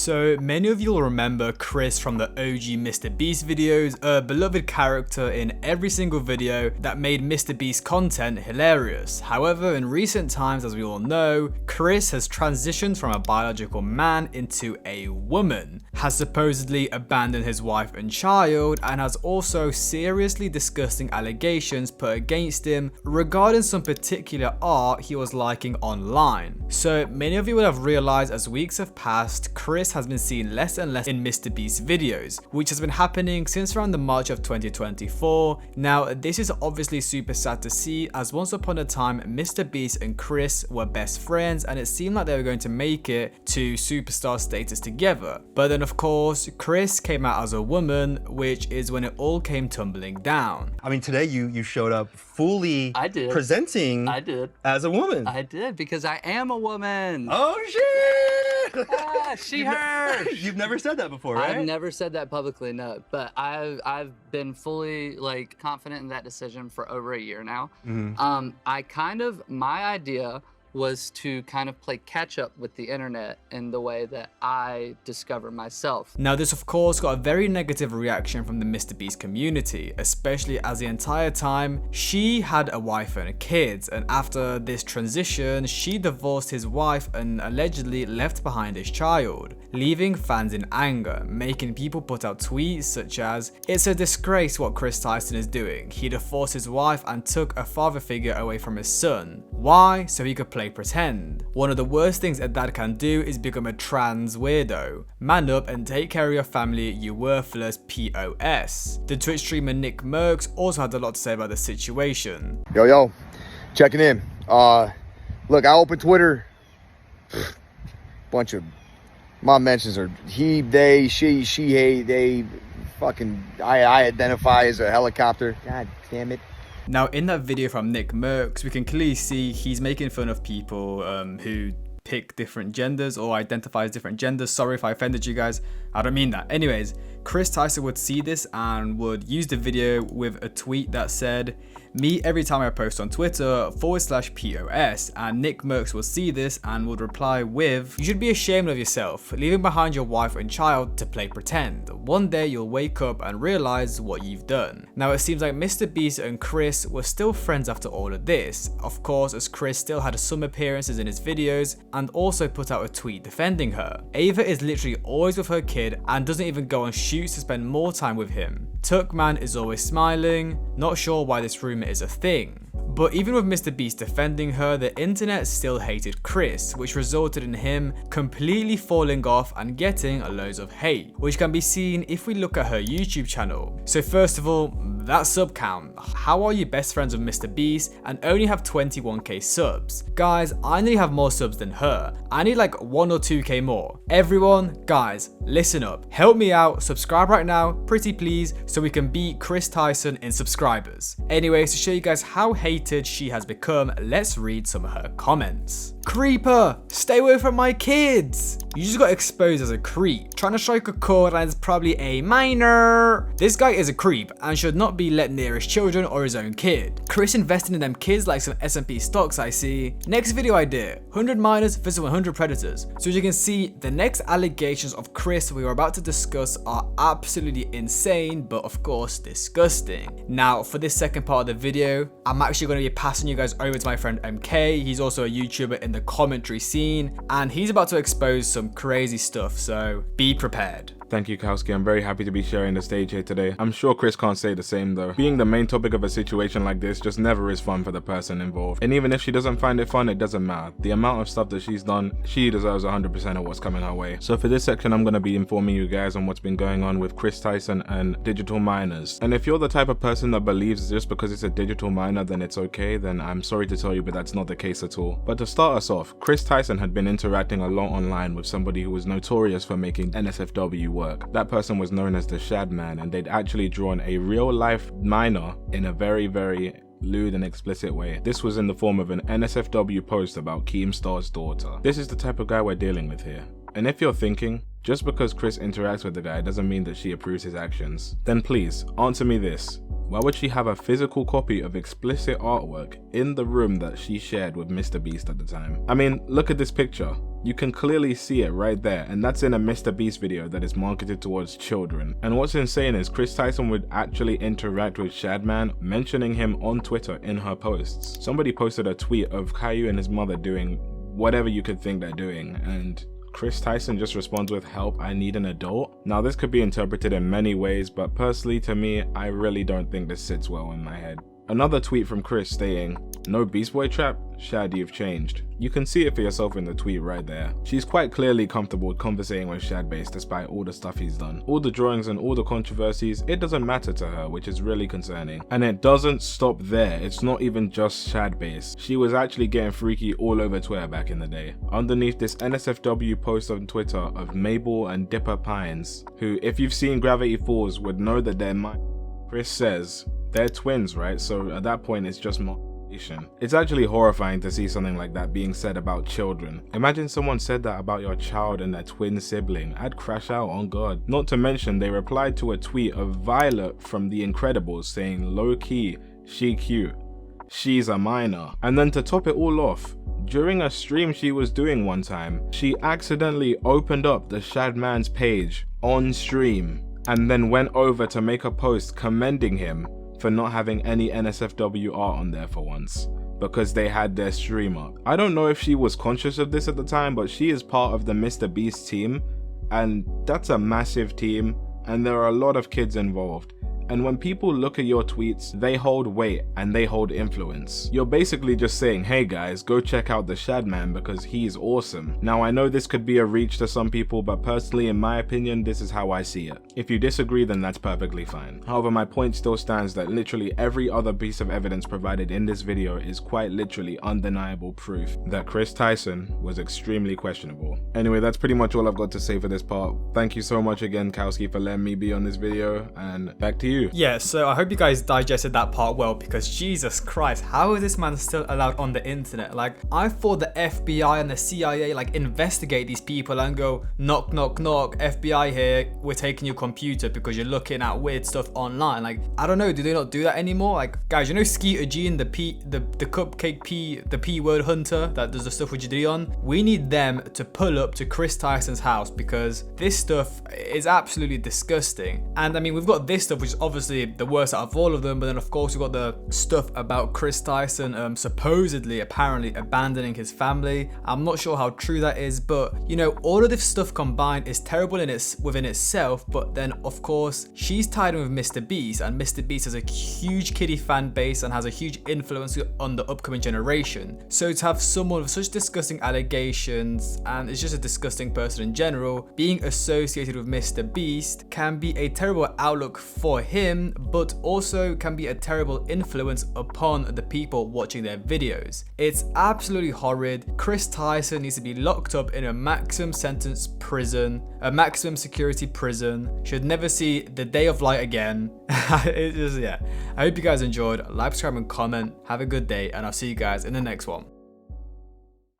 So many of you will remember Kris from the OG MrBeast videos, a beloved character in every single video that made MrBeast content hilarious. However, in recent times, as we all know, Kris has transitioned from a biological man into a woman, has supposedly abandoned his wife and child, and has also seriously disgusting allegations put against him regarding some particular art he was liking online. So many of you will have realized as weeks have passed, Kris has been seen less and less in MrBeast videos, which has been happening since around the March of 2024. Now, this is obviously super sad to see, as once upon a time, MrBeast and Kris were best friends and it seemed like they were going to make it to superstar status together. But then of course, Kris came out as a woman, which is when it all came tumbling down. I mean, today you showed up fully presenting as a woman. I did, because I am a woman. Oh shit! Ah, she, her. You've never said that before, right? I've never said that publicly, no. But I've been fully confident in that decision for over a year now. My idea was to kind of play catch up with the internet in the way that I discover myself. Now this of course got a very negative reaction from the MrBeast community, especially as the entire time she had a wife and kids, and after this transition she divorced his wife and allegedly left behind his child, leaving fans in anger, making people put out tweets such as, "It's a disgrace what Kris Tyson is doing. He divorced his wife and took a father figure away from his son. Why? So he could play pretend. One of the worst things a dad can do is become a trans weirdo. Man up and take care of your family, you worthless POS." The Twitch streamer MrBeast also had a lot to say about the situation. Yo, checking in. Look, I opened Twitter. Bunch of my mentions are he, they, she, hey, they, fucking, I identify as a helicopter. God damn it. Now in that video from MrBeast, we can clearly see he's making fun of people who pick different genders or identify as different genders. Sorry if I offended you guys, I don't mean that. Anyways, Kris Tyson would see this and would use the video with a tweet that said, "Me every time I post on Twitter /POS," and MrBeast will see this and would reply with, "You should be ashamed of yourself, leaving behind your wife and child to play pretend. One day you'll wake up and realize what you've done." Now it seems like MrBeast and Kris were still friends after all of this, of course, as Kris still had some appearances in his videos and also put out a tweet defending her. Ava is literally always with her kid and doesn't even go on shoots to spend more time with him. Tuckman is always smiling, not sure why this rumor is a thing. But even with MrBeast defending her, the internet still hated Kris, which resulted in him completely falling off and getting loads of hate, which can be seen if we look at her YouTube channel. So first of all, that sub count. How are you best friends with MrBeast and only have 21k subs? Guys, I nearly have more subs than her. I need like 1 or 2k more. Everyone, guys, listen up. Help me out, subscribe right now, pretty please, so we can beat Kris Tyson in subscribers. Anyways, to show you guys how hated she has become, let's read some of her comments. "Creeper, stay away from my kids. You just got exposed as a creep, trying to strike a chord and is probably a minor. This guy is a creep and should not be let near his children or his own kid. Kris investing in them kids like some S&P stocks I see. Next video idea, 100 minors versus 100 predators." So as you can see, the next allegations of Kris we are about to discuss are absolutely insane, but of course disgusting. Now for this second part of the video, I'm actually going to be passing you guys over to my friend MK. He's also a YouTuber in the commentary scene and he's about to expose some crazy stuff, so be prepared. Thank you, Kowski. I'm very happy to be sharing the stage here today. I'm sure Kris can't say the same though. Being the main topic of a situation like this just never is fun for the person involved. And even if she doesn't find it fun, it doesn't matter. The amount of stuff that she's done, she deserves 100% of what's coming her way. So for this section, I'm going to be informing you guys on what's been going on with Kris Tyson and digital minors. And if you're the type of person that believes just because it's a digital minor then it's okay, then I'm sorry to tell you, but that's not the case at all. But to start us off, Kris Tyson had been interacting a lot online with somebody who was notorious for making NSFW work. That person was known as the Shad Man, and they'd actually drawn a real life minor in a very lewd and explicit way. This was in the form of an NSFW post about Keemstar's daughter. This is the type of guy we're dealing with here. And if you're thinking, just because Kris interacts with the guy doesn't mean that she approves his actions, then please answer me this. Why would she have a physical copy of explicit artwork in the room that she shared with MrBeast at the time? I mean, look at this picture. You can clearly see it right there, and that's in a MrBeast video that is marketed towards children. And what's insane is Kris Tyson would actually interact with Shadman, mentioning him on Twitter in her posts. Somebody posted a tweet of Caillou and his mother doing whatever you could think they're doing, and Kris Tyson just responds with, "Help, I need an adult." Now this could be interpreted in many ways, but personally to me, I really don't think this sits well in my head. Another tweet from Kris stating, "No Beast Boy trap? Shad, you've changed." You can see it for yourself in the tweet right there. She's quite clearly comfortable conversating with ShadBase despite all the stuff he's done. All the drawings and all the controversies, it doesn't matter to her, which is really concerning. And it doesn't stop there. It's not even just ShadBase. She was actually getting freaky all over Twitter back in the day. Underneath this NSFW post on Twitter of Mabel and Dipper Pines, who, if you've seen Gravity Falls, would know that they're Kris says, they're twins, right? So at that point, it's just multiplication. It's actually horrifying to see something like that being said about children. Imagine someone said that about your child and their twin sibling. I'd crash out on God. Not to mention, they replied to a tweet of Violet from The Incredibles saying, "Low key, she cute. She's a minor." And then to top it all off, during a stream she was doing one time, she accidentally opened up the Shadman's page on stream and then went over to make a post commending him for not having any NSFW art on there for once, because they had their stream up. I don't know if she was conscious of this at the time, but she is part of the MrBeast team, and that's a massive team, and there are a lot of kids involved. And when people look at your tweets, they hold weight and they hold influence. You're basically just saying, hey guys, go check out the Shadman because he's awesome. Now I know this could be a reach to some people, but personally in my opinion, this is how I see it. If you disagree, then that's perfectly fine. However, my point still stands that literally every other piece of evidence provided in this video is quite literally undeniable proof that Kris Tyson was extremely questionable. Anyway, that's pretty much all I've got to say for this part. Thank you so much again, Kowski, for letting me be on this video, and back to you. Yeah, so I hope you guys digested that part well, because Jesus Christ, how is this man still allowed on the internet? Like, I thought the FBI and the CIA like investigate these people and go, knock, knock, knock, FBI here, we're taking your computer because you're looking at weird stuff online. Like, I don't know, do they not do that anymore? Like, guys, you know Skeeter G and the cupcake P, the P word hunter that does the stuff with Jadrion? We need them to pull up to Kris Tyson's house, because this stuff is absolutely disgusting. And I mean, we've got this stuff, which is obviously the worst out of all of them, but then of course we've got the stuff about Kris Tyson supposedly, apparently abandoning his family. I'm not sure how true that is, but you know, all of this stuff combined is terrible within itself. But then of course she's tied in with MrBeast, and MrBeast has a huge kiddie fan base and has a huge influence on the upcoming generation. So to have someone with such disgusting allegations, and is just a disgusting person in general, being associated with MrBeast can be a terrible outlook for him, but also can be a terrible influence upon the people watching their videos. It's absolutely horrid. Kris Tyson needs to be locked up in a maximum sentence prison, a maximum security prison, should never see the day of light again. It's just, yeah. I hope you guys enjoyed. Like, subscribe and comment. Have a good day, and I'll see you guys in the next one.